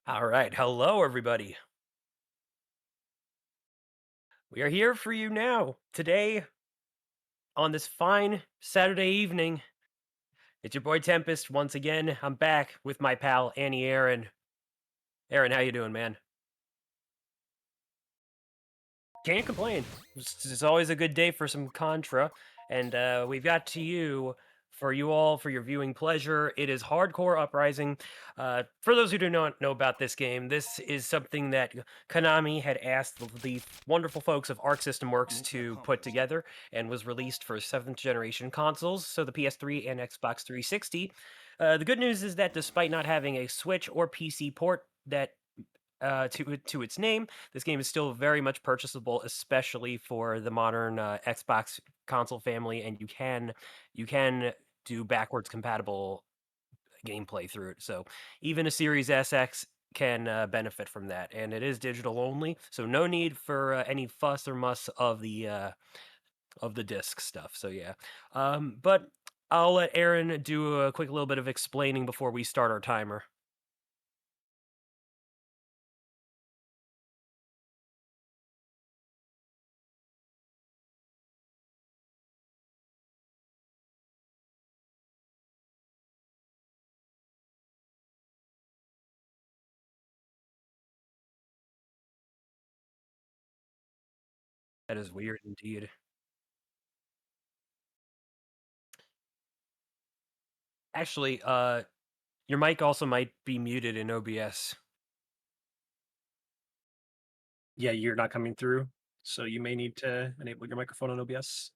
All right. Hello, everybody. We are here for you now. Today, on this fine Saturday evening, it's your boy Tempest once again. I'm back with my pal Annie Aaron. Aaron, how you doing, man? Can't complain. It's always a good day for some Contra, and we've got to you for you all for your viewing pleasure. It is Hardcore Uprising. For those who do not know about this game, this is something that Konami had asked the wonderful folks of Arc System Works to put together, and was released for seventh generation consoles, so the PS3 and Xbox 360. The good news is that despite not having a Switch or PC port that to its name, this game is still very much purchasable, especially for the modern Xbox console family, and you can do backwards compatible gameplay through it. So even a Series SX can benefit from that, and it is digital only, so no need for any fuss or muss of the disc stuff. So yeah, but I'll let Aaron do a quick little bit of explaining before we start our timer. That is weird indeed. Actually, your mic also might be muted in OBS. Yeah, you're not coming through, so you may need to enable your microphone on OBS.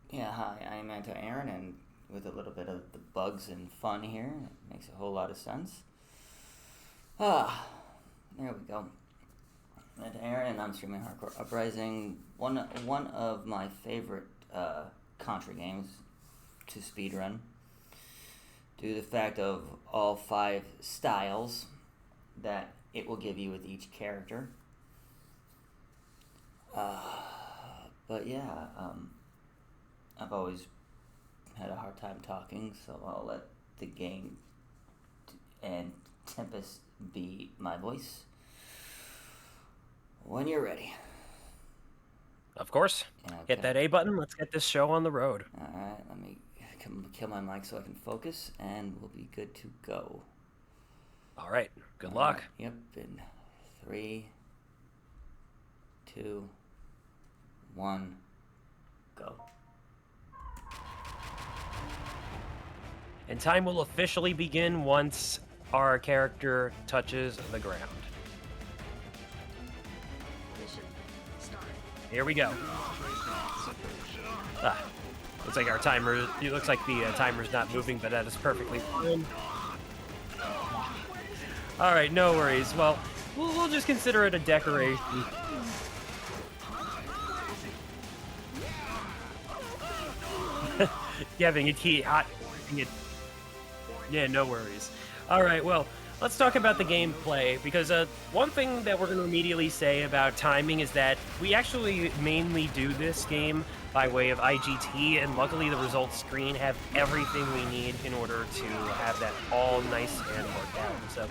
Yeah, hi, I'm Anto Aaron, and with a little bit of the bugs and fun here, it makes a whole lot of sense. Ah, there we go. Anto Aaron, and I'm streaming Hardcore Uprising, one of my favorite Contra games to speedrun, due to the fact of all five styles that it will give you with each character. But yeah, I've always had a hard time talking, so I'll let the game and Tempest be my voice when you're ready. Of course. Hit Okay. that A button. Let's get this show on the road. Alright, let me kill my mic so I can focus, and we'll be good to go. All right. Good All right, luck. yep, in 3, 2, 1, go. And time will officially begin once our character touches the ground. Here we go. Ah, looks like our timer. It looks like the timer's not moving, but that is perfectly fine. All right, no worries. Well, we'll just consider it a decoration. Having a key hot. Yeah, no worries. All right, well, let's talk about the gameplay because one thing that we're going to immediately say about timing is that we actually mainly do this game by way of IGT, and luckily the results screen have everything we need in order to have that all nice and worked out. So,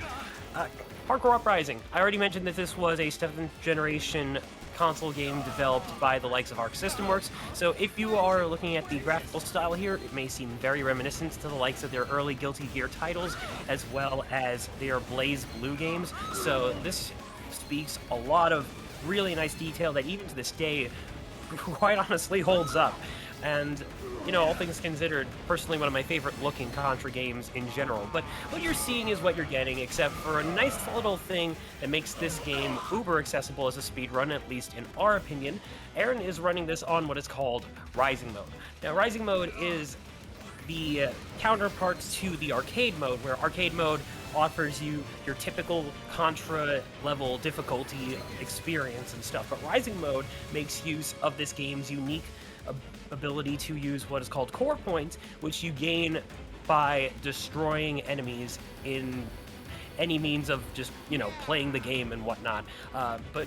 Hardcore Uprising. I already mentioned that this was a 7th generation console game developed by the likes of Arc System Works. So if you are looking at the graphical style here, it may seem very reminiscent to the likes of their early Guilty Gear titles, as well as their Blaze Blue games. So this speaks a lot of really nice detail that even to this day, quite honestly, holds up. And you know, all things considered, personally one of my favorite looking Contra games in general. But what you're seeing is what you're getting, except for a nice little thing that makes this game uber accessible as a speedrun, at least in our opinion. Aaron is running this on what is called Rising Mode. Now, Rising Mode is the counterpart to the arcade mode, where arcade mode offers you your typical Contra level difficulty experience and stuff, but Rising Mode makes use of this game's unique ability to use what is called core points, which you gain by destroying enemies in any means of just, you know, playing the game and whatnot. But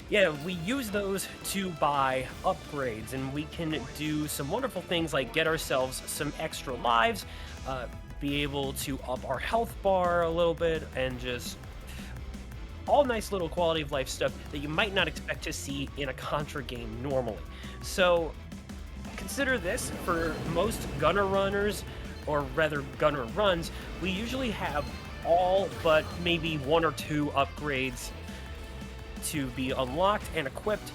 yeah, we use those to buy upgrades, and we can do some wonderful things like get ourselves some extra lives, be able to up our health bar a little bit, and just all nice little quality of life stuff that you might not expect to see in a Contra game normally. So consider this, for most gunner runners, or rather gunner runs, we usually have all but maybe 1 or 2 upgrades to be unlocked and equipped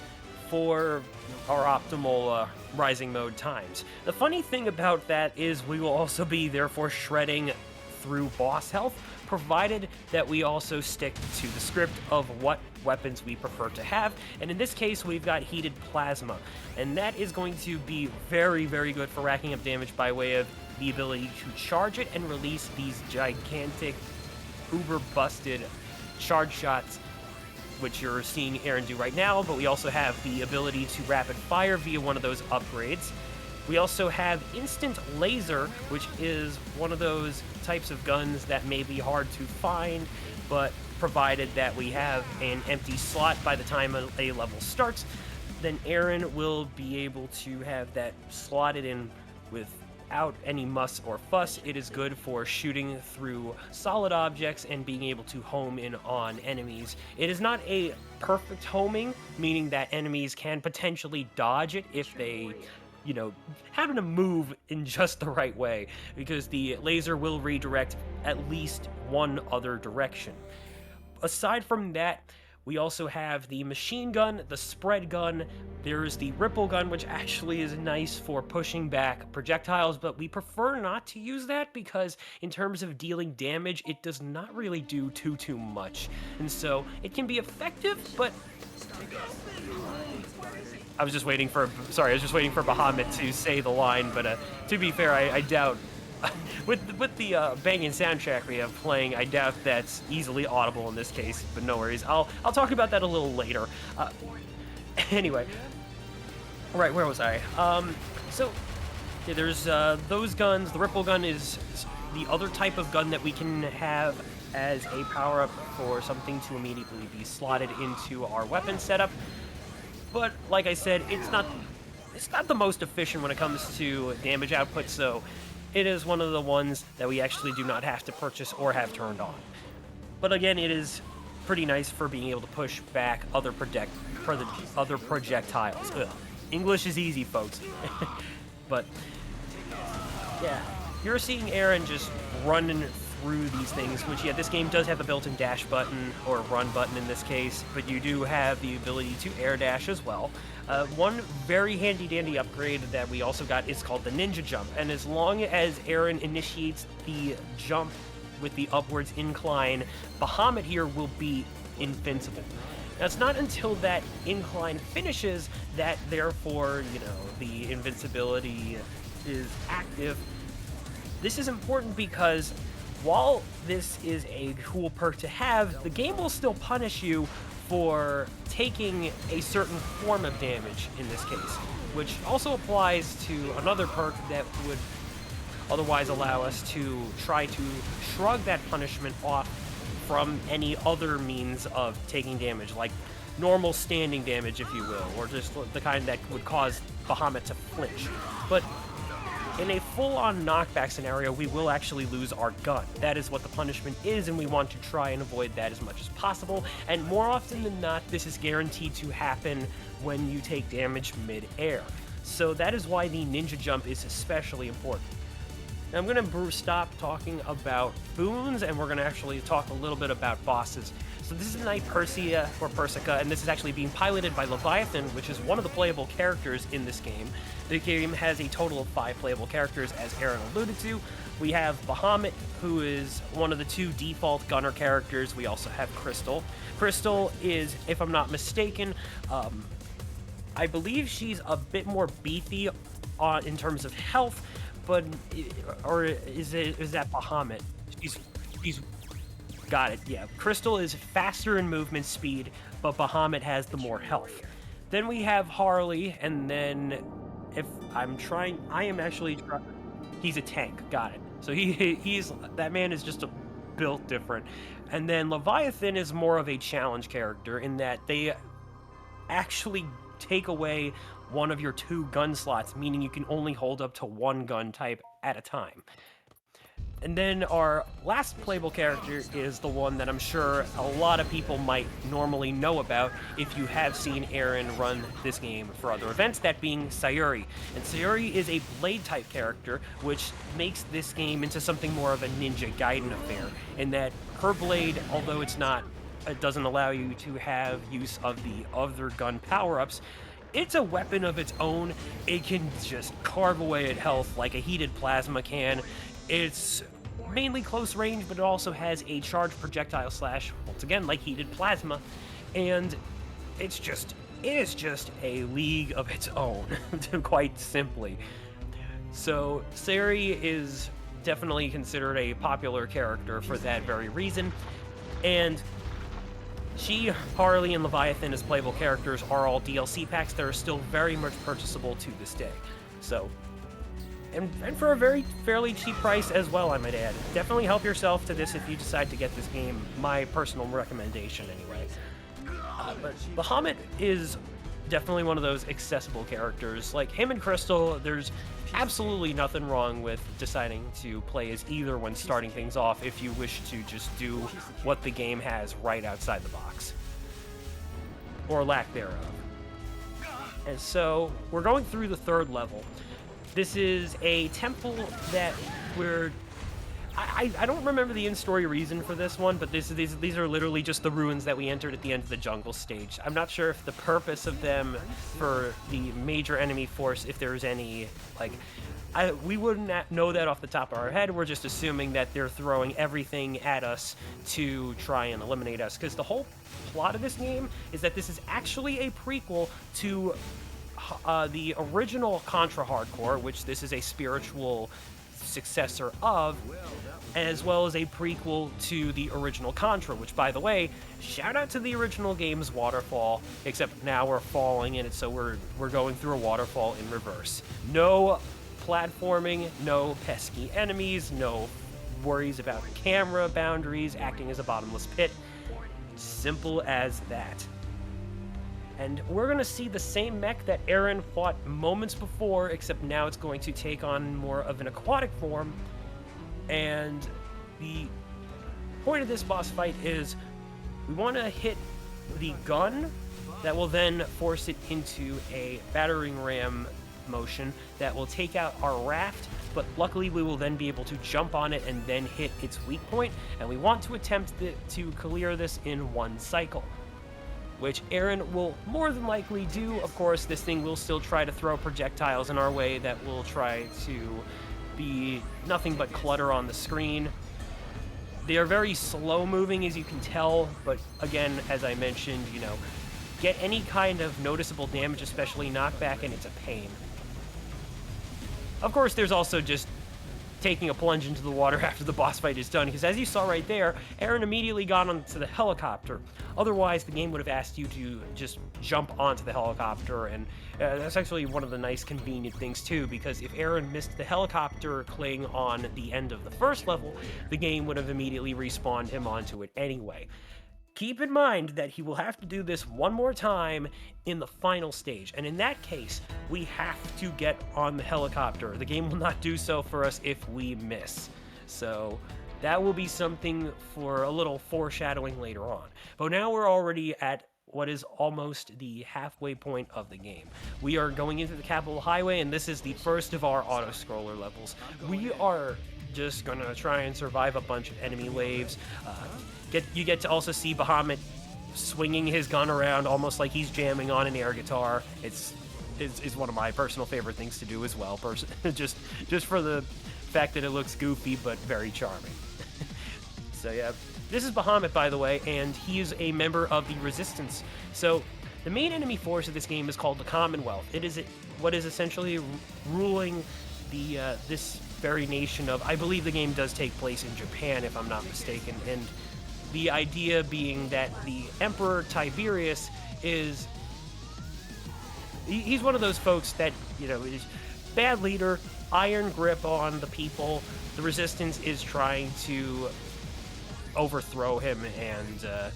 for our optimal rising mode times. The funny thing about that is we will also be therefore shredding through boss health, provided that we also stick to the script of what weapons we prefer to have, and in this case we've got heated plasma, and that is going to be very, very good for racking up damage by way of the ability to charge it and release these gigantic, uber busted charge shots, which you're seeing Aaron do right now, but we also have the ability to rapid fire via one of those upgrades. We also have instant laser, which is one of those types of guns that may be hard to find, but provided that we have an empty slot by the time a level starts, then Aaron will be able to have that slotted in without any muss or fuss. It is good for shooting through solid objects and being able to home in on enemies. It is not a perfect homing, meaning that enemies can potentially dodge it if they, you know, happen to move in just the right way, because the laser will redirect at least one other direction. Aside from that, we also have the machine gun, the spread gun, there's the ripple gun, which actually is nice for pushing back projectiles, but we prefer not to use that because in terms of dealing damage, it does not really do too much. And so it can be effective, but I was just waiting for Bahamut to say the line, but to be fair, I doubt with the banging soundtrack we have playing, I doubt that's easily audible in this case. But no worries, I'll talk about that a little later. Anyway, right, where was I? So yeah, there's those guns. The ripple gun is the other type of gun that we can have as a power-up for something to immediately be slotted into our weapon setup. But like I said, it's not the most efficient when it comes to damage output, so it is one of the ones that we actually do not have to purchase or have turned on. But again, it is pretty nice for being able to push back other projectiles. Ugh. English is easy, folks. But yeah, you're seeing Aaron just running through these things, which, yeah, this game does have a built-in dash button, or run button in this case, but you do have the ability to air dash as well. One very handy-dandy upgrade that we also got is called the Ninja Jump, and as long as Aaron initiates the jump with the upwards incline, Bahamut here will be invincible. Now, it's not until that incline finishes that, therefore, you know, the invincibility is active. This is important because while this is a cool perk to have, the game will still punish you for taking a certain form of damage in this case, which also applies to another perk that would otherwise allow us to try to shrug that punishment off from any other means of taking damage, like normal standing damage, if you will, or just the kind that would cause Bahamut to flinch. But in a full-on knockback scenario, we will actually lose our gun. That is what the punishment is, and we want to try and avoid that as much as possible. And more often than not, this is guaranteed to happen when you take damage mid-air. So that is why the Ninja Jump is especially important. Now, I'm going to stop talking about boons, and we're going to actually talk a little bit about bosses. So this is Knight Persia, or Persica, and this is actually being piloted by Leviathan, which is one of the playable characters in this game. The game has a total of 5 playable characters, as Aaron alluded to. We have Bahamut, who is one of the 2 default gunner characters. We also have Crystal. Crystal is, if I'm not mistaken, I believe she's a bit more beefy in terms of health, but, or is that Bahamut? She's got it, yeah. Crystal is faster in movement speed, but Bahamut has the more health. Then we have Harley, and then he's a tank, got it. So that man is just built different. And then Leviathan is more of a challenge character in that they actually take away one of your 2 gun slots, meaning you can only hold up to 1 gun type at a time. And then our last playable character is the one that I'm sure a lot of people might normally know about if you have seen Aaron run this game for other events, that being Sayuri. And Sayuri is a blade-type character, which makes this game into something more of a Ninja Gaiden affair, in that her blade, although it doesn't allow you to have use of the other gun power-ups, it's a weapon of its own. It can just carve away at health like a heated plasma can. It's mainly close range, but it also has a charged projectile slash, once again, like heated plasma, and it is just a league of its own, quite simply. So Sayuri is definitely considered a popular character for that very reason, and she, Harley, and Leviathan as playable characters are all DLC packs that are still very much purchasable to this day. So, and for a fairly cheap price as well, I might add. Definitely help yourself to this if you decide to get this game. My personal recommendation, anyway. But Bahamut is definitely one of those accessible characters. Like him and Crystal, there's absolutely nothing wrong with deciding to play as either when starting things off if you wish to just do what the game has right outside the box. Or lack thereof. And so, we're going through the third level. This is a temple that I don't remember the in-story reason for this one, but these are literally just the ruins that we entered at the end of the jungle stage. I'm not sure if the purpose of them for the major enemy force, if there's any, like, we wouldn't know that off the top of our head. We're just assuming that they're throwing everything at us to try and eliminate us, because the whole plot of this game is that this is actually a prequel to the original Contra Hardcore, which this is a spiritual successor of, as well as a prequel to the original Contra, which, by the way, shout out to the original game's waterfall, except now we're falling in it, so we're going through a waterfall in reverse. No platforming, no pesky enemies, no worries about camera boundaries acting as a bottomless pit. Simple as that. And we're going to see the same mech that Aaron fought moments before, except now it's going to take on more of an aquatic form. And the point of this boss fight is we want to hit the gun that will then force it into a battering ram motion that will take out our raft, but luckily we will then be able to jump on it and then hit its weak point, and we want to attempt to clear this in one cycle, which Aaron will more than likely do. Of course, this thing will still try to throw projectiles in our way that will try to be nothing but clutter on the screen. They are very slow moving, as you can tell, but again, as I mentioned, get any kind of noticeable damage, especially knockback, and it's a pain. Of course, there's also just taking a plunge into the water after the boss fight is done, because as you saw right there, Aaron immediately got onto the helicopter. Otherwise, the game would have asked you to just jump onto the helicopter, and that's actually one of the nice convenient things too, because if Aaron missed the helicopter cling on the end of the first level, the game would have immediately respawned him onto it anyway. Keep in mind that he will have to do this one more time in the final stage, and in that case, we have to get on the helicopter. The game will not do so for us if we miss. So that will be something for a little foreshadowing later on. But now we're already at what is almost the halfway point of the game. We are going into the Capitol Highway, and this is the first of our auto-scroller levels. We are just gonna try and survive a bunch of enemy waves. You get to also see Bahamut swinging his gun around almost like he's jamming on an air guitar. It's one of my personal favorite things to do as well, just for the fact that it looks goofy but very charming. So yeah, this is Bahamut, by the way, and he is a member of the Resistance. So the main enemy force of this game is called the Commonwealth. It is what is essentially ruling this very nation of, I believe the game does take place in Japan, if I'm not mistaken, and the idea being that the Emperor Tiberius he's one of those folks that, is bad leader, iron grip on the people. The Resistance is trying to overthrow him and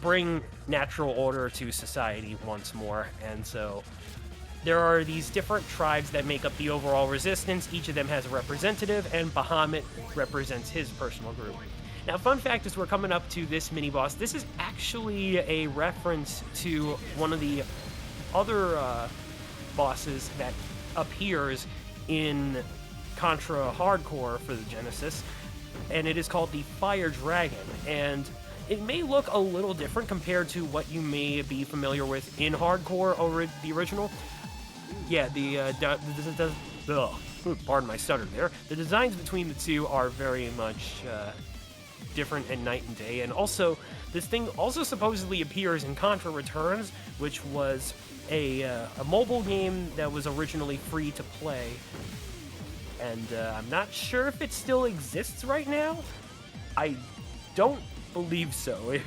bring natural order to society once more. And so there are these different tribes that make up the overall resistance. Each of them has a representative, and Bahamut represents his personal group. Now, fun fact, as we're coming up to this mini-boss, this is actually a reference to one of the other bosses that appears in Contra Hardcore for the Genesis, and it is called the Fire Dragon, and it may look a little different compared to what you may be familiar with in Hardcore over the original. Yeah, pardon my stutter there. The designs between the two are very much different and night and day, and also, this thing also supposedly appears in Contra Returns, which was a mobile game that was originally free to play, and I'm not sure if it still exists right now. I don't believe so.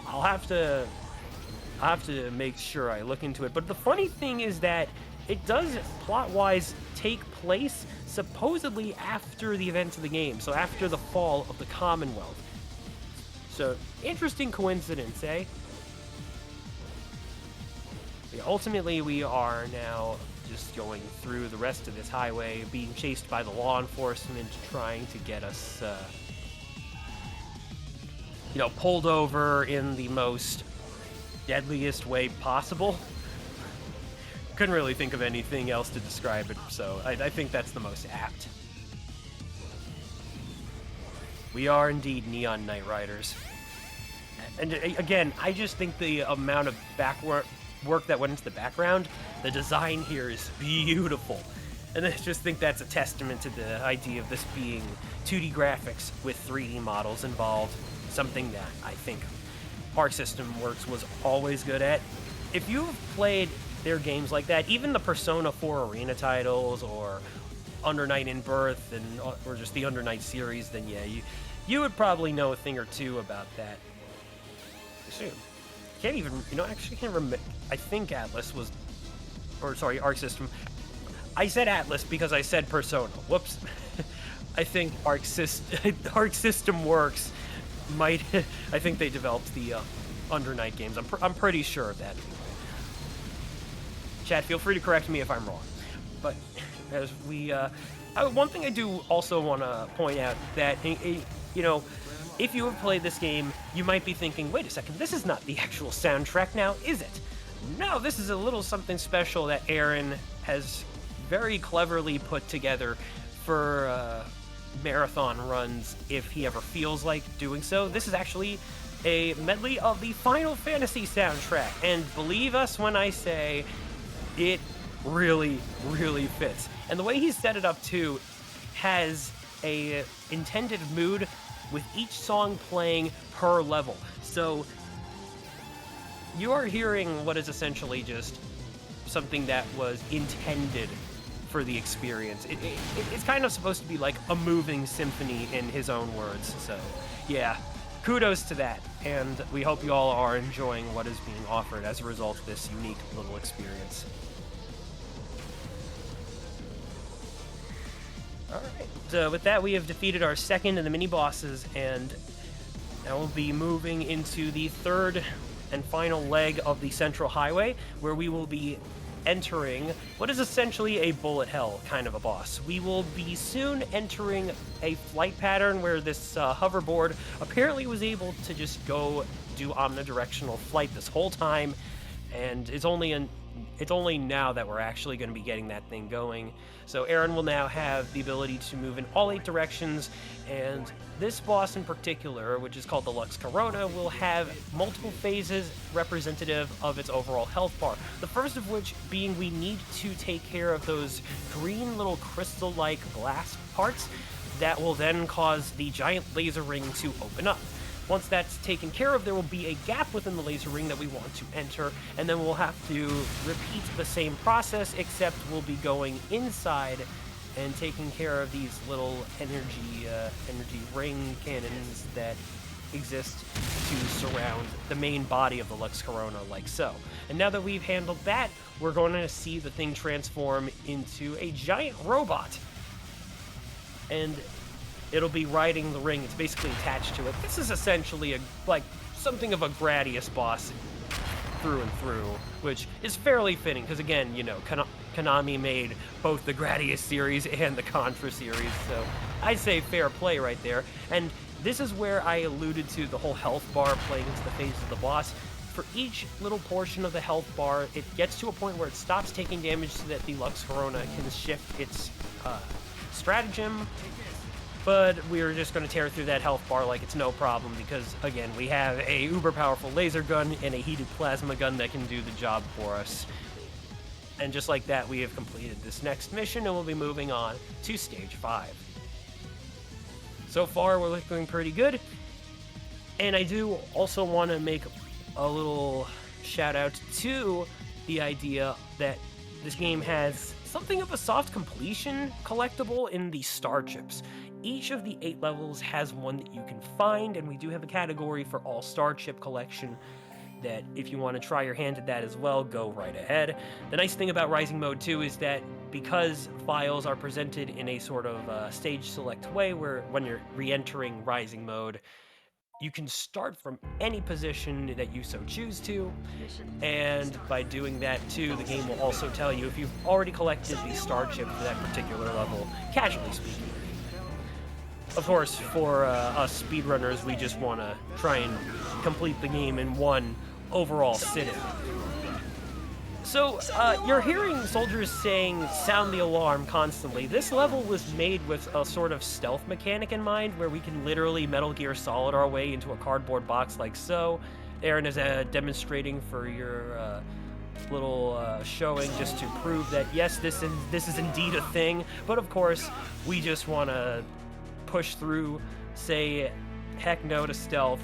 I'll have to make sure I look into it. But the funny thing is that it does plot-wise take place supposedly after the events of the game, so after the fall of the Commonwealth. So interesting coincidence, eh? Yeah, ultimately, we are now just going through the rest of this highway, being chased by the law enforcement, trying to get us pulled over in the most deadliest way possible. Couldn't really think of anything else to describe it, so I think that's the most apt. We are indeed Neon Knight Riders. And again, I just think the amount of work that went into the background, the design here is beautiful. And I just think that's a testament to the idea of this being 2D graphics with 3D models involved. Something that I think Arc System Works was always good at. If you've played their games like that, even the Persona 4 Arena titles or Under Night in Birth or just the Under Night series, then yeah, you would probably know a thing or two about that. Can't even, actually can't remember. I think Atlas was, or sorry, Arc System. I said Atlas because I said Persona. Whoops. I think Arc System Works might. I think they developed the Under Night games. I'm pretty sure of that. Chat, feel free to correct me if I'm wrong. But as we, one thing I do also want to point out that if you have played this game, you might be thinking, wait a second, this is not the actual soundtrack now, is it? No, this is a little something special that Aaron has very cleverly put together for marathon runs if he ever feels like doing so. This is actually a medley of the Final Fantasy soundtrack, and believe us when I say it really, really fits. And the way he's set it up too has a intended mood with each song playing per level. So you are hearing what is essentially just something that was intended for the experience. It's kind of supposed to be like a moving symphony in his own words. So yeah, kudos to that. And we hope you all are enjoying what is being offered as a result of this unique little experience. Alright, so with that we have defeated our second of the mini-bosses, and now we'll be moving into the third and final leg of the Central Highway, where we will be entering what is essentially a bullet hell kind of a boss. We will be soon entering a flight pattern where this hoverboard apparently was able to just go do omnidirectional flight this whole time, and it's only now that we're actually going to be getting that thing going. So Aaron will now have the ability to move in all 8 directions, and this boss in particular, which is called the Lux Corona, will have multiple phases representative of its overall health bar. The first of which being we need to take care of those green little crystal-like glass parts that will then cause the giant laser ring to open up. Once that's taken care of, there will be a gap within the laser ring that we want to enter, and then we'll have to repeat the same process, except we'll be going inside and taking care of these little energy ring cannons that exist to surround the main body of the Lux Corona, like so. And now that we've handled that, we're going to see the thing transform into a giant robot. And it'll be riding the ring. It's basically attached to it. This is essentially something of a Gradius boss through and through, which is fairly fitting because, again, you know, Konami made both the Gradius series and the Contra series, so I'd say fair play right there. And this is where I alluded to the whole health bar playing into the face of the boss. For each little portion of the health bar, it gets to a point where it stops taking damage so that the Lux Corona can shift its stratagem. But we're just going to tear through that health bar like it's no problem because, again, we have a uber-powerful laser gun and a heated plasma gun that can do the job for us. And just like that, we have completed this next mission and we'll be moving on to Stage 5. So far, we're looking pretty good. And I do also want to make a little shout-out to the idea that this game has something of a soft completion collectible in the star chips. Each of the 8 levels has one that you can find, and we do have a category for all star chip collection that if you want to try your hand at that as well, go right ahead. The nice thing about Rising Mode 2 is that because files are presented in a sort of stage select way where when you're re-entering Rising Mode, you can start from any position that you so choose to, and by doing that too, the game will also tell you if you've already collected the star chip for that particular level, casually speaking. Of course, for us speedrunners, we just want to try and complete the game in one overall sitting. So, you're hearing soldiers saying, "sound the alarm," constantly. This level was made with a sort of stealth mechanic in mind, where we can literally Metal Gear Solid our way into a cardboard box like so. Aaron is demonstrating for your little showing just to prove that, yes, this is indeed a thing. But of course, we just want to push through, say heck no to stealth,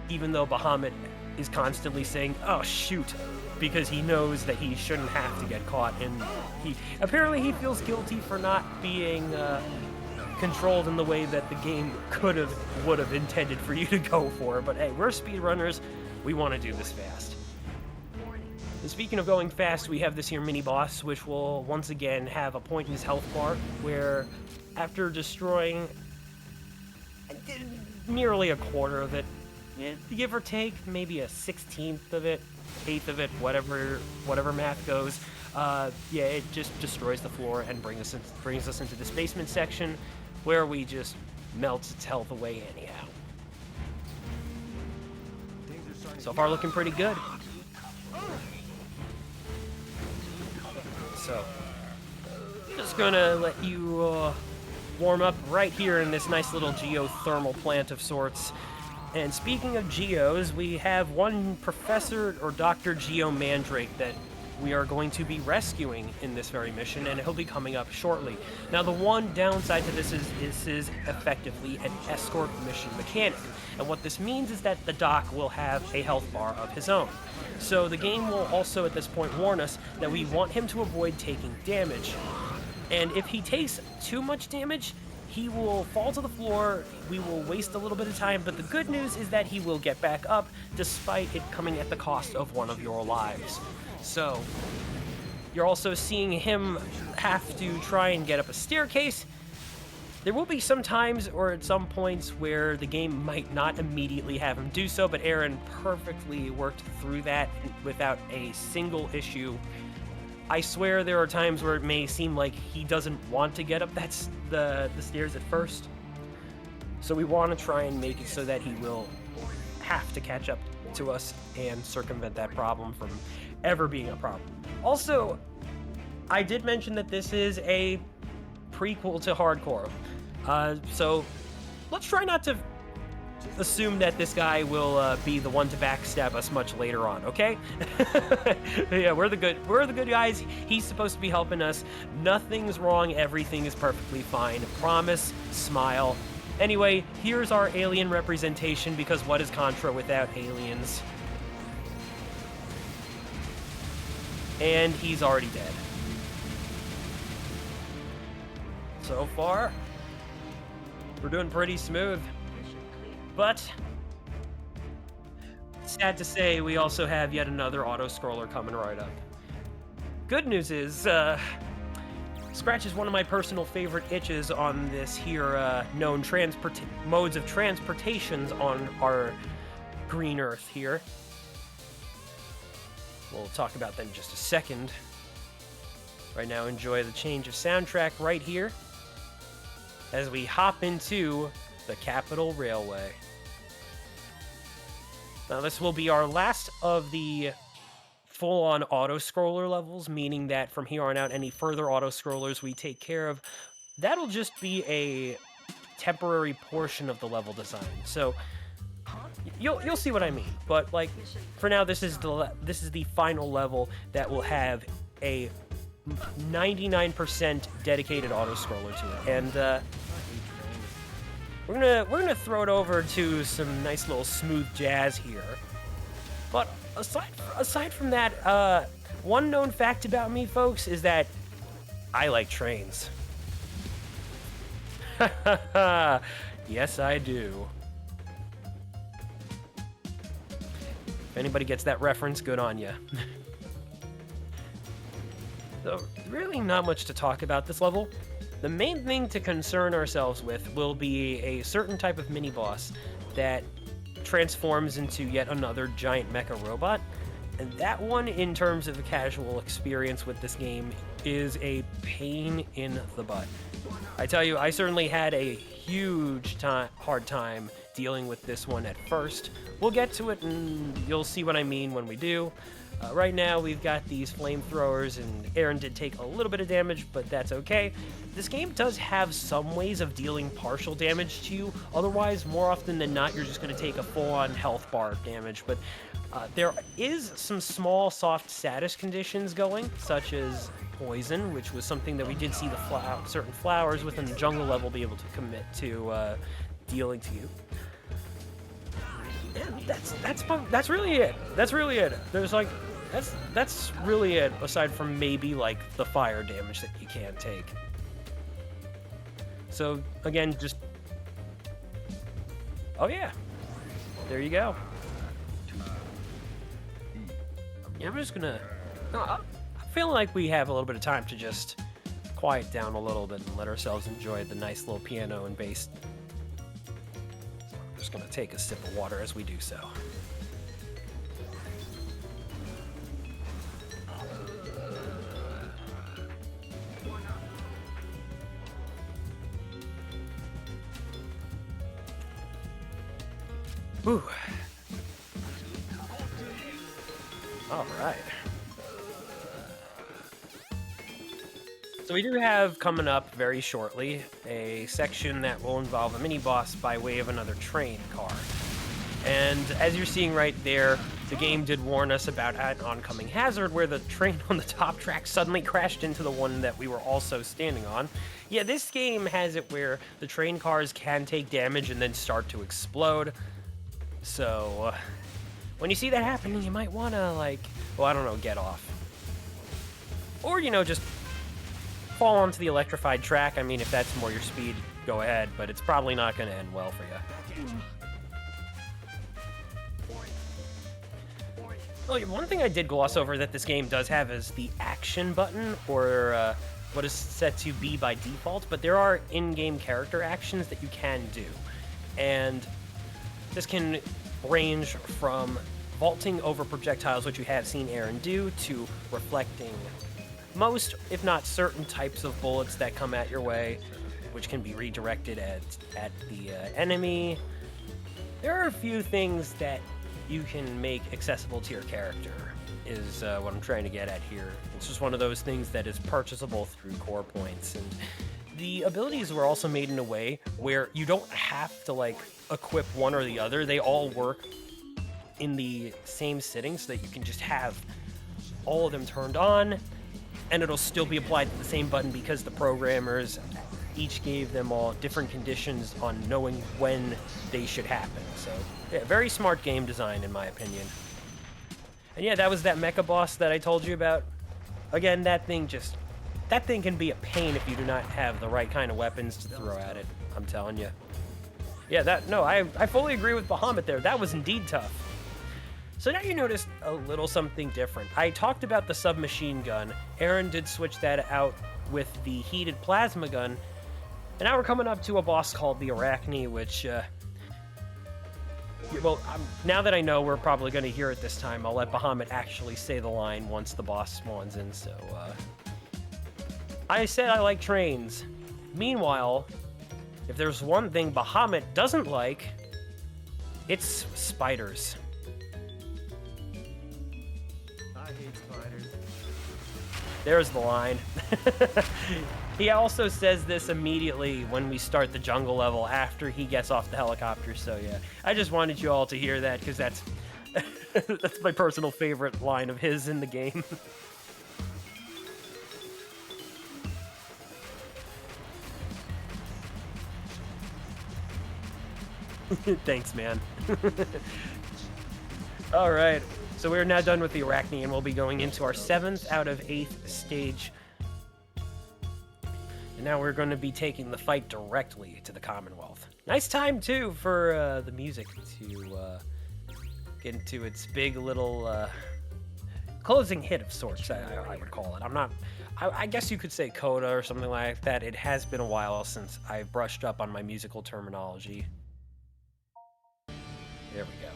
even though Bahamut is constantly saying, "oh shoot," because he knows that he shouldn't have to get caught, and he feels guilty for not being controlled in the way that the game would have intended for you to go for. But hey, we're speedrunners, we want to do this fast. And speaking of going fast, we have this here mini boss, which will once again have a point in his health bar, where after destroying nearly a quarter of it, give or take, maybe a 16th of it, 8th of it, whatever math goes, yeah, it just destroys the floor and brings us into this basement section, where we just melt its health away anyhow. So far, looking pretty good. So, just gonna let you warm up right here in this nice little geothermal plant of sorts. And speaking of geos, we have one Professor or Dr. Geo Mandrake that we are going to be rescuing in this very mission, and he'll be coming up shortly. Now, the one downside to this is effectively an escort mission mechanic. And what this means is that the Doc will have a health bar of his own. So the game will also at this point warn us that we want him to avoid taking damage. And if he takes too much damage, he will fall to the floor, we will waste a little bit of time, but the good news is that he will get back up, despite it coming at the cost of one of your lives. So, you're also seeing him have to try and get up a staircase. There will be some times or at some points where the game might not immediately have him do so, but Aaron perfectly worked through that without a single issue. I swear there are times where it may seem like he doesn't want to get up the stairs at first. So we want to try and make it so that he will have to catch up to us and circumvent that problem from ever being a problem. Also, I did mention that this is a prequel to Hardcore. So let's try not to assume that this guy will be the one to backstab us much later on, okay? Yeah, we're the good guys. He's supposed to be helping us. Nothing's wrong. Everything is perfectly fine. Promise. Smile. Anyway, here's our alien representation, because what is Contra without aliens? And he's already dead. So far, we're doing pretty smooth. But, sad to say, we also have yet another auto-scroller coming right up. Good news is, Scratch is one of my personal favorite itches on this here known modes of transportations on our green Earth here. We'll talk about that in just a second. Right now, enjoy the change of soundtrack right here as we hop into the Capital Railway. Now, this will be our last of the full-on auto-scroller levels, meaning that from here on out, any further auto-scrollers we take care of, that'll just be a temporary portion of the level design. So you'll see what I mean. But like for now, this is the final level that will have a 99% dedicated auto-scroller to it, and we're gonna throw it over to some nice little smooth jazz here. But aside from that, one known fact about me, folks, is that I like trains. Yes, I do. If anybody gets that reference, good on ya. So, really not much to talk about this level. The main thing to concern ourselves with will be a certain type of mini-boss that transforms into yet another giant mecha robot. And that one, in terms of a casual experience with this game, is a pain in the butt. I tell you, I certainly had a huge hard time dealing with this one at first. We'll get to it, and you'll see what I mean when we do. Right now, we've got these flamethrowers, and Aaron did take a little bit of damage, but that's okay. This game does have some ways of dealing partial damage to you. Otherwise, more often than not, you're just going to take a full-on health bar of damage. But there is some small, soft status conditions going, such as poison, which was something that we did see the certain flowers within the jungle level be able to commit to dealing to you. And that's really it. That's really it. There's like that's really it. Aside from maybe like the fire damage that you can take. So again, just oh yeah, there you go. Yeah, I'm just gonna. I'm feeling like we have a little bit of time to just quiet down a little bit and let ourselves enjoy the nice little piano and bass. Just gonna take a sip of water as we do so. Whew. All right. So we do have coming up very shortly a section that will involve a mini-boss by way of another train car. And as you're seeing right there, the game did warn us about an oncoming hazard where the train on the top track suddenly crashed into the one that we were also standing on. Yeah, this game has it where the train cars can take damage and then start to explode. So when you see that happening, you might want to, like, well, I don't know, get off. Or, you know, just fall onto the electrified track. I mean, if that's more your speed, go ahead, but it's probably not going to end well for you. Well, one thing I did gloss over that this game does have is the action button, or what is set to be by default, but there are in-game character actions that you can do. And this can range from vaulting over projectiles, which you have seen Aaron do, to reflecting most, if not certain types of bullets that come at your way, which can be redirected at the enemy. There are a few things that you can make accessible to your character, is what I'm trying to get at here. It's just one of those things that is purchasable through core points, and the abilities were also made in a way where you don't have to, like, equip one or the other. They all work in the same sitting so that you can just have all of them turned on, and it'll still be applied to the same button because the programmers each gave them all different conditions on knowing when they should happen. So, yeah, very smart game design in my opinion. And yeah, that was that mecha boss that I told you about. Again, that thing can be a pain if you do not have the right kind of weapons to throw at it, I'm telling you. Yeah, I fully agree with Bahamut there. That was indeed tough. So now you noticed a little something different. I talked about the submachine gun. Aaron did switch that out with the heated plasma gun. And now we're coming up to a boss called the Arachne, which Well, now that I know we're probably going to hear it this time, I'll let Bahamut actually say the line once the boss spawns in, so, I said I like trains. Meanwhile, if there's one thing Bahamut doesn't like, it's spiders. I hate spiders. There's the line. He also says this immediately when we start the jungle level after he gets off the helicopter, so yeah. I just wanted you all to hear that because that's that's my personal favorite line of his in the game. Thanks, man. All right, so we're now done with the Arachne, and we'll be going into our 7th out of 8th stage. And now we're going to be taking the fight directly to the Commonwealth. Nice time, too, for the music to get into its big little closing hit of sorts, I would call it. I guess you could say coda or something like that. It has been a while since I've brushed up on my musical terminology. There we go.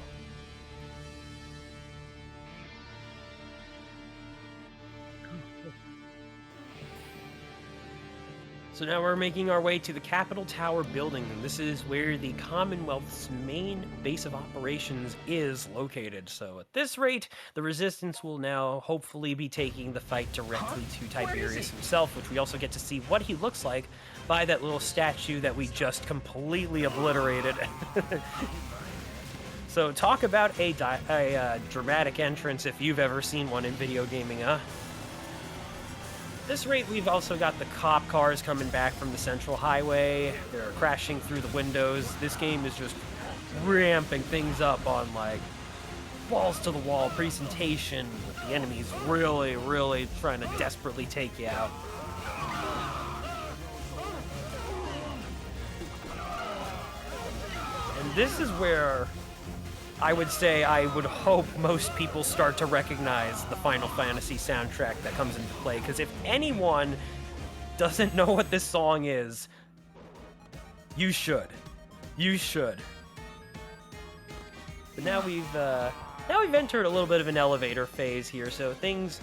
So now we're making our way to the Capitol Tower building, and this is where the Commonwealth's main base of operations is located. So at this rate, the Resistance will now hopefully be taking the fight directly to Tiberius himself, which we also get to see what he looks like by that little statue that we just completely obliterated. So talk about a dramatic entrance if you've ever seen one in video gaming, huh? At this rate, we've also got the cop cars coming back from the central highway. They're crashing through the windows. This game is just ramping things up on, like, balls to the wall presentation with the enemies really, really trying to desperately take you out. And this is where I would say I would hope most people start to recognize the Final Fantasy soundtrack that comes into play, because if anyone doesn't know what this song is, you should. You should. But now we've entered a little bit of an elevator phase here, so things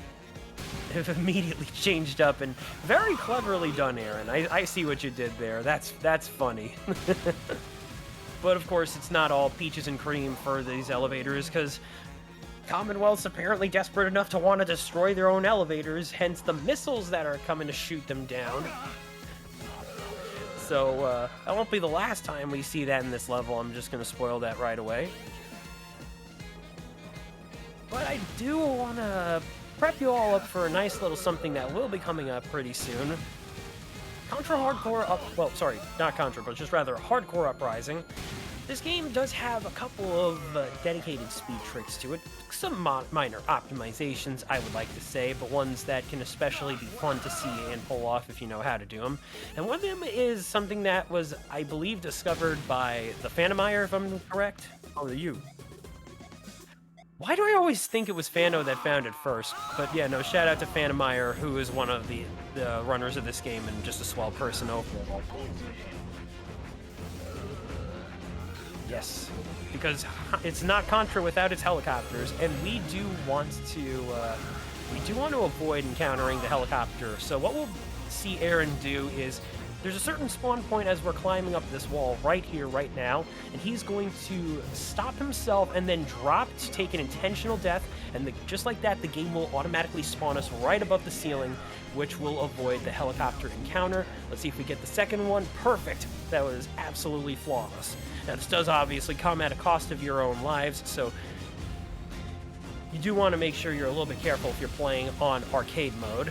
have immediately changed up, and very cleverly done, Aaron. I see what you did there. That's funny. But of course, it's not all peaches and cream for these elevators, because Commonwealth's apparently desperate enough to want to destroy their own elevators, hence the missiles that are coming to shoot them down. So, that won't be the last time we see that in this level. I'm just going to spoil that right away. But I do want to prep you all up for a nice little something that will be coming up pretty soon. Not Contra, but just rather Hardcore Uprising. This game does have a couple of dedicated speed tricks to it. Some minor optimizations, I would like to say, but ones that can especially be fun to see and pull off if you know how to do them. And one of them is something that was, I believe, discovered by the Phantomire, if I'm correct. Oh, you. Why do I always think it was Fano that found it first? But yeah, no, shout out to Phantomire, who is one of the runners of this game and just a swell person overall. Yes, because it's not Contra without its helicopters, and we do want to avoid encountering the helicopter. So what we'll see Aaron do is, there's a certain spawn point as we're climbing up this wall right here, right now, and he's going to stop himself and then drop to take an intentional death, and just like that, the game will automatically spawn us right above the ceiling, which will avoid the helicopter encounter. Let's see if we get the second one. Perfect. That was absolutely flawless. Now, this does obviously come at a cost of your own lives, so you do want to make sure you're a little bit careful if you're playing on arcade mode,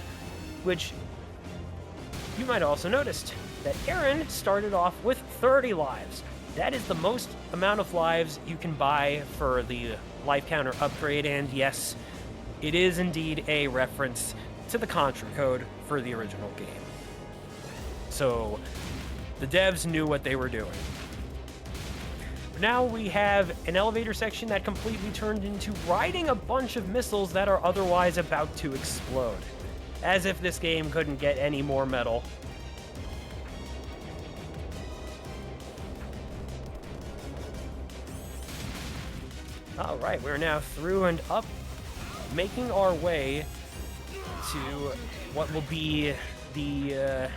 which you might also noticed that Aaron started off with 30 lives. That is the most amount of lives you can buy for the life counter upgrade, and yes, it is indeed a reference to the Contra code for the original game. So, the devs knew what they were doing. Now we have an elevator section that completely turned into riding a bunch of missiles that are otherwise about to explode. As if this game couldn't get any more metal. All right, we're now through and up, making our way to what will be the,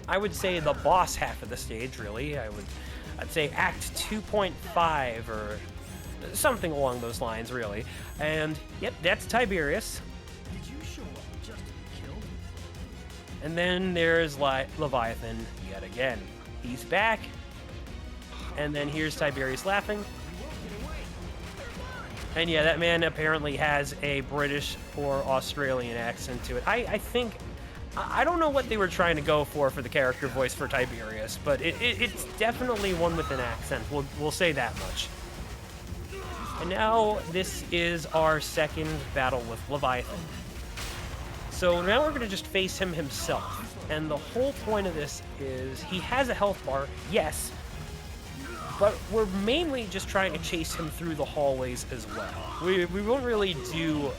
I would say the boss half of the stage, really. I'd say Act 2.5 or something along those lines, really. And, yep, that's Tiberius. Did you show up just to be killed? And then there's Leviathan yet again. He's back. And then here's Tiberius laughing. And yeah, that man apparently has a British or Australian accent to it. I don't know what they were trying to go for the character voice for Tiberius, but it's definitely one with an accent. We'll say that much. And now this is our second battle with Leviathan. So now we're going to just face him himself. And the whole point of this is he has a health bar, yes, but we're mainly just trying to chase him through the hallways as well. We won't really do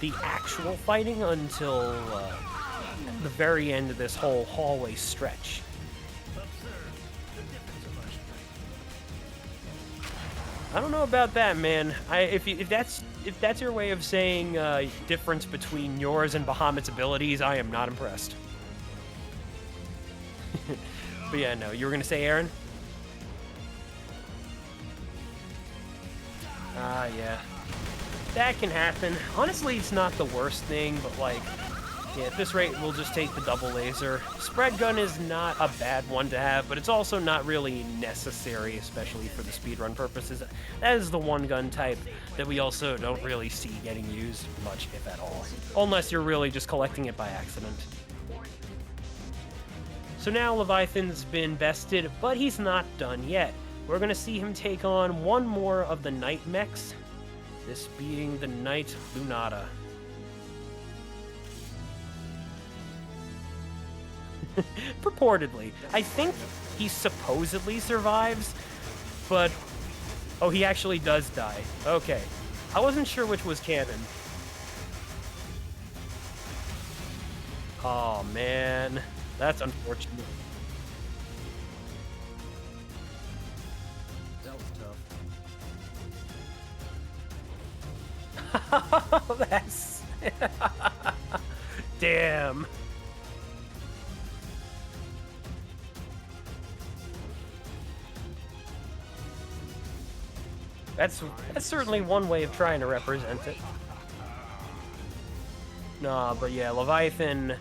the actual fighting until the very end of this whole hallway stretch. I don't know about that, man. If that's your way of saying difference between yours and Bahamut's abilities, I am not impressed. But yeah, no, you were gonna say, Aaron? Yeah. That can happen. Honestly, it's not the worst thing, but like, yeah, at this rate, we'll just take the double laser. Spread gun is not a bad one to have, but it's also not really necessary, especially for the speedrun purposes. That is the one gun type that we also don't really see getting used much, if at all. Unless you're really just collecting it by accident. So now Leviathan's been bested, but he's not done yet. We're going to see him take on one more of the Knight mechs, this being the Knight Lunata. Purportedly. I think he supposedly survives, but... Oh, he actually does die. Okay. I wasn't sure which was canon. Oh, man. That's unfortunate. That's... Damn. That's certainly one way of trying to represent it. Nah, but yeah, Leviathan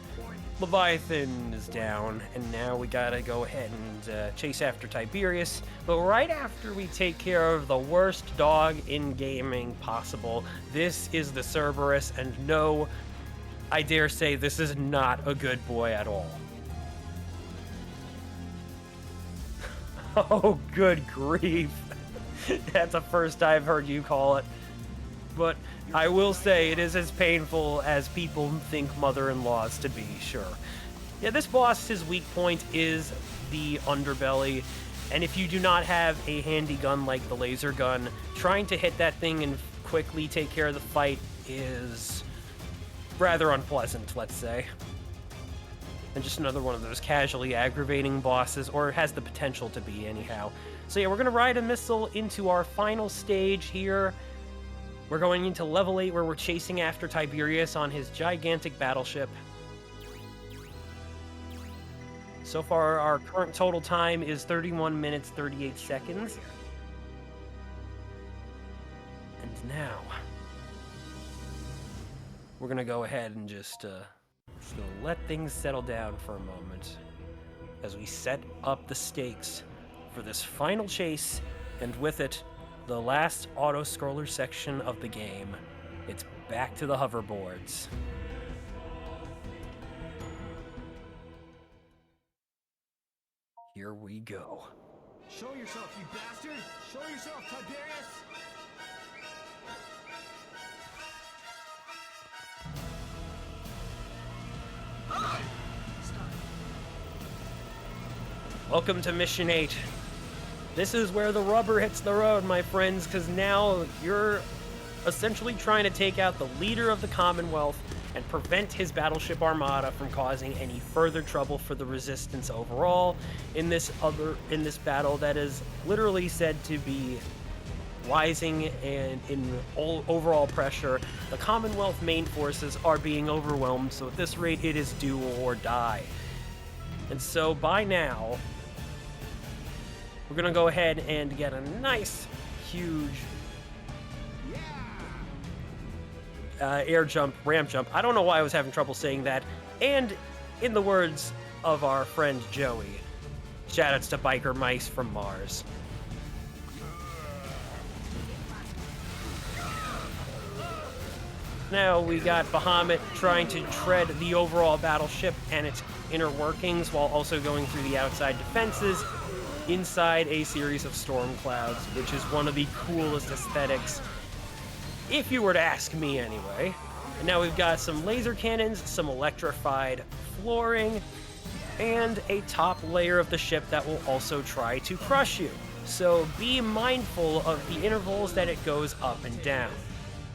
is down, and now we gotta go ahead and chase after Tiberius. But right after we take care of the worst dog in gaming possible, this is the Cerberus, and no, I dare say this is not a good boy at all. Oh, good grief. That's the first I've heard you call it. But I will say it is as painful as people think mother-in-laws to be, sure. Yeah, this boss, his weak point is the underbelly, and if you do not have a handy gun like the laser gun, trying to hit that thing and quickly take care of the fight is rather unpleasant, let's say. And just another one of those casually aggravating bosses, or has the potential to be anyhow. So yeah, we're going to ride a missile into our final stage here. We're going into level 8 where we're chasing after Tiberius on his gigantic battleship. So far, our current total time is 31 minutes, 38 seconds. And now, we're going to go ahead and just let things settle down for a moment as we set up the stakes for this final chase, and with it, the last auto-scroller section of the game. It's back to the hoverboards. Here we go. Show yourself, you bastard! Show yourself, Tiberius! Welcome to Mission 8. This is where the rubber hits the road, my friends, because now you're essentially trying to take out the leader of the Commonwealth and prevent his battleship armada from causing any further trouble for the Resistance overall in this battle that is literally said to be rising, and in overall pressure, the Commonwealth main forces are being overwhelmed, so at this rate it is do or die. And so by now, we're gonna go ahead and get a nice, huge air jump, ramp jump. I don't know why I was having trouble saying that. And in the words of our friend Joey, shoutouts to Biker Mice from Mars. Now we got Bahamut trying to tread the overall battleship and its inner workings while also going through the outside defenses inside a series of storm clouds, which is one of the coolest aesthetics, if you were to ask me anyway. And now we've got some laser cannons, some electrified flooring, and a top layer of the ship that will also try to crush you. So be mindful of the intervals that it goes up and down.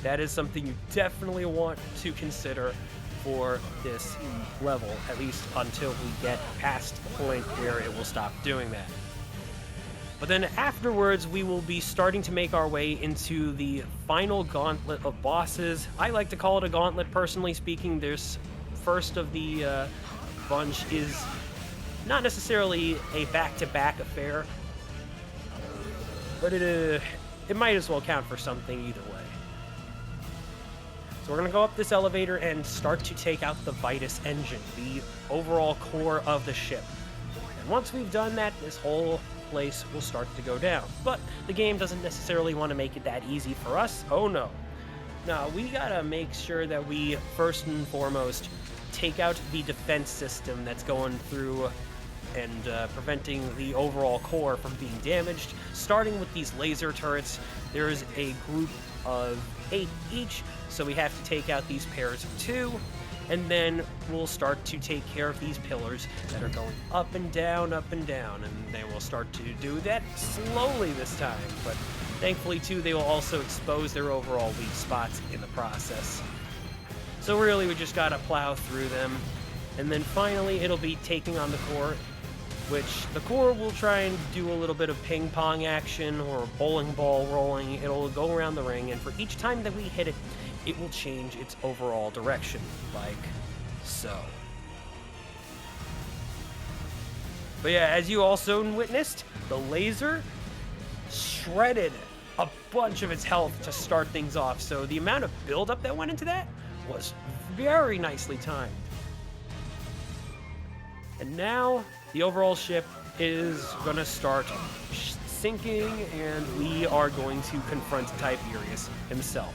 That is something you definitely want to consider for this level, at least until we get past the point where it will stop doing that. But then afterwards, we will be starting to make our way into the final gauntlet of bosses. I like to call it a gauntlet, personally speaking. There's first of the bunch is not necessarily a back-to-back affair, but it might as well count for something either way. So we're going to go up this elevator and start to take out the Vitus engine, the overall core of the ship. And once we've done that, this whole place will start to go down. But the game doesn't necessarily want to make it that easy for us. Oh no. No, we gotta make sure that we first and foremost take out the defense system that's going through and preventing the overall core from being damaged. Starting with these laser turrets, there is a group of 8 each, so we have to take out these pairs of 2, and then we'll start to take care of these pillars that are going up and down, and they will start to do that slowly this time, but thankfully too they will also expose their overall weak spots in the process. So really we just gotta plow through them, and then finally it'll be taking on the core, which the core will try and do a little bit of ping pong action or bowling ball rolling. It'll go around the ring, and for each time that we hit it, it will change its overall direction, like so. But yeah, as you also witnessed, the laser shredded a bunch of its health to start things off, so the amount of buildup that went into that was very nicely timed. And now the overall ship is gonna start sinking, and we are going to confront Tiberius himself.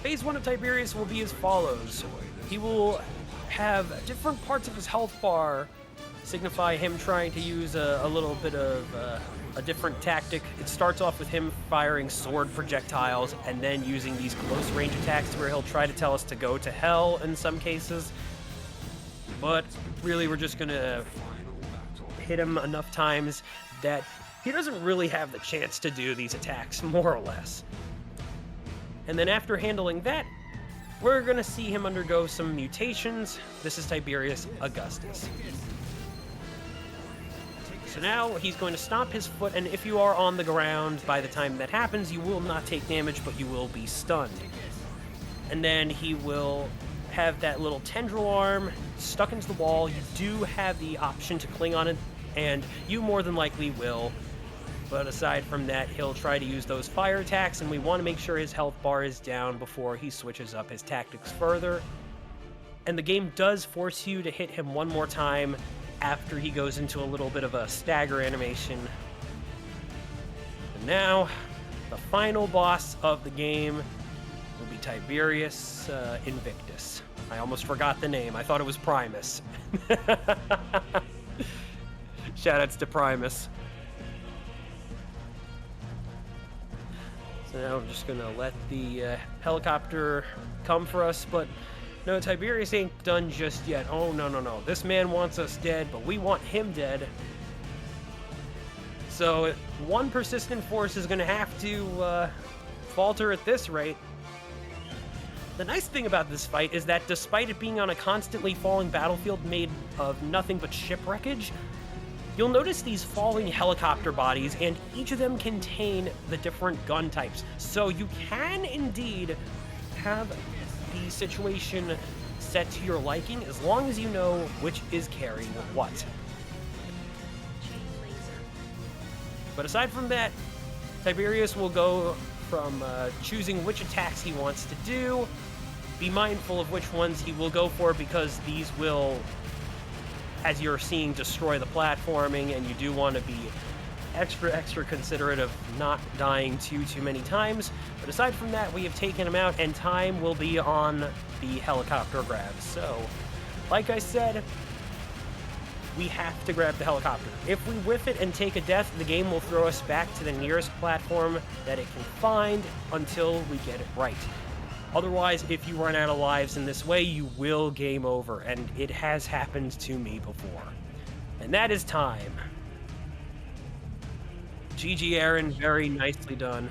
Phase 1 of Tiberius will be as follows. He will have different parts of his health bar signify him trying to use a little bit of a different tactic. It starts off with him firing sword projectiles and then using these close range attacks where he'll try to tell us to go to hell in some cases. But really we're just gonna hit him enough times that he doesn't really have the chance to do these attacks, more or less. And then after handling that, we're gonna see him undergo some mutations. This is Tiberius Augustus. So now he's going to stomp his foot, and if you are on the ground by the time that happens, you will not take damage, but you will be stunned. And then he will have that little tendril arm stuck into the wall. You do have the option to cling on it, and you more than likely will. But aside from that, he'll try to use those fire attacks, and we want to make sure his health bar is down before he switches up his tactics further. And the game does force you to hit him one more time after he goes into a little bit of a stagger animation. And now, the final boss of the game will be Tiberius Invictus. I almost forgot the name. I thought it was Primus. Shoutouts to Primus. So now we're just gonna let the helicopter come for us, but no, Tiberius ain't done just yet. Oh, no. This man wants us dead, but we want him dead. So one persistent force is gonna have to falter at this rate. The nice thing about this fight is that despite it being on a constantly falling battlefield made of nothing but ship wreckage, you'll notice these falling helicopter bodies, and each of them contain the different gun types. So you can indeed have the situation set to your liking as long as you know which is carrying what. But aside from that, Tiberius will go from choosing which attacks he wants to do. Be mindful of which ones he will go for, because these will, as you're seeing, destroy the platforming, and you do want to be extra considerate of not dying too many times. But aside from that, we have taken him out, and time will be on the helicopter grabs. So, like I said, we have to grab the helicopter. If we whiff it and take a death, the game will throw us back to the nearest platform that it can find until we get it right. Otherwise, if you run out of lives in this way, you will game over, and it has happened to me before. And that is time. GG, Aaron, very nicely done.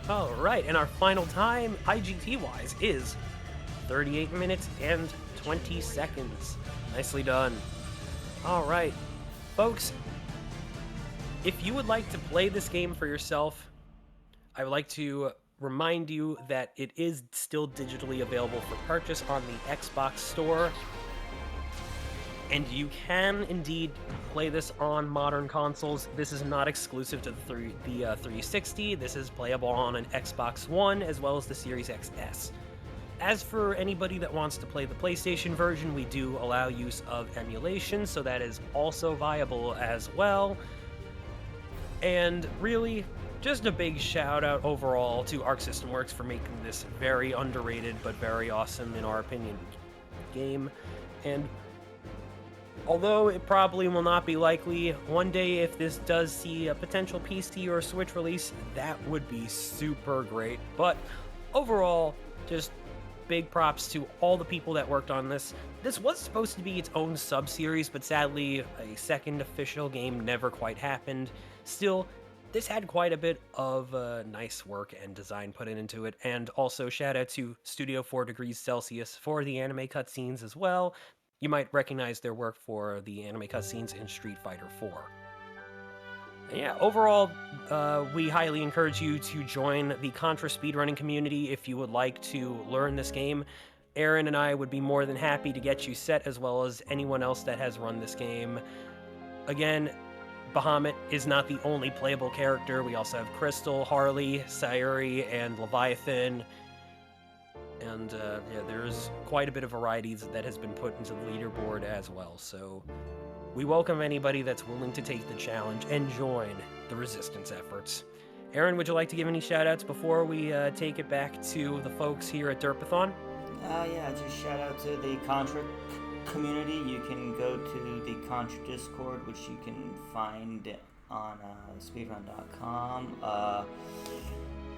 All right, and our final time, IGT-wise, is 38 minutes and 20 seconds. Nicely done. All right, folks, if you would like to play this game for yourself, I would like to remind you that it is still digitally available for purchase on the Xbox Store. And you can indeed play this on modern consoles. This is not exclusive to the 360. This is playable on an Xbox One as well as the Series XS. As for anybody that wants to play the PlayStation version, we do allow use of emulation, so that is also viable as well. And really, just a big shout out overall to Arc System Works for making this very underrated but very awesome, in our opinion, game. And although it probably will not be likely, one day if this does see a potential PC or Switch release, that would be super great. But overall, just big props to all the people that worked on this. This was supposed to be its own sub-series, but sadly, a second official game never quite happened. Still, this had quite a bit of nice work and design put into it, and also shout out to Studio 4 Degrees Celsius for the anime cutscenes as well. You might recognize their work for the anime cutscenes in Street Fighter 4. And yeah, overall, we highly encourage you to join the Contra speedrunning community if you would like to learn this game. Aaron and I would be more than happy to get you set, as well as anyone else that has run this game. Again, Bahamut is not the only playable character. We also have Crystal, Harley, Sayuri, and Leviathan. And yeah, there's quite a bit of variety that has been put into the leaderboard as well. So we welcome anybody that's willing to take the challenge and join the resistance efforts. Aaron, would you like to give any shout-outs before we take it back to the folks here at Derpathon? Yeah, just shout out to the Contra community. You can go to the Contra Discord, which you can find on speedrun.com.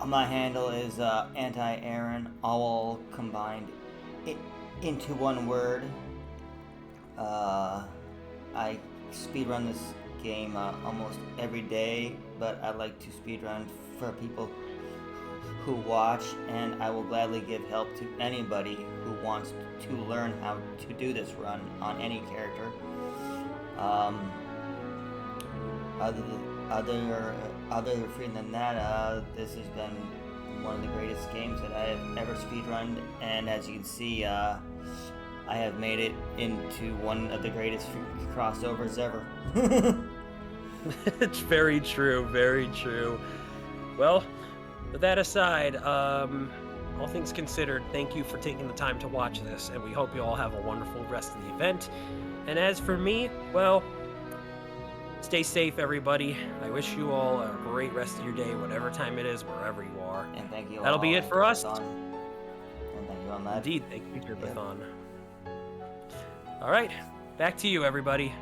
My handle is anti-Aaron, all combined into one word. I speedrun this game almost every day, but I like to speedrun for people who watch, and I will gladly give help to anybody who wants to learn how to do this run on any character. Other than that, this has been one of the greatest games that I have ever speedrunned, and as you can see, I have made it into one of the greatest crossovers ever. It's very true, very true. Well, with that aside, all things considered, thank you for taking the time to watch this, and we hope you all have a wonderful rest of the event. And as for me, well, stay safe, everybody. I wish you all a great rest of your day, whatever time it is, wherever you are. And thank you. That'll be it for us. And thank you on that. Indeed, thank you, Derpathon. All right, back to you, everybody.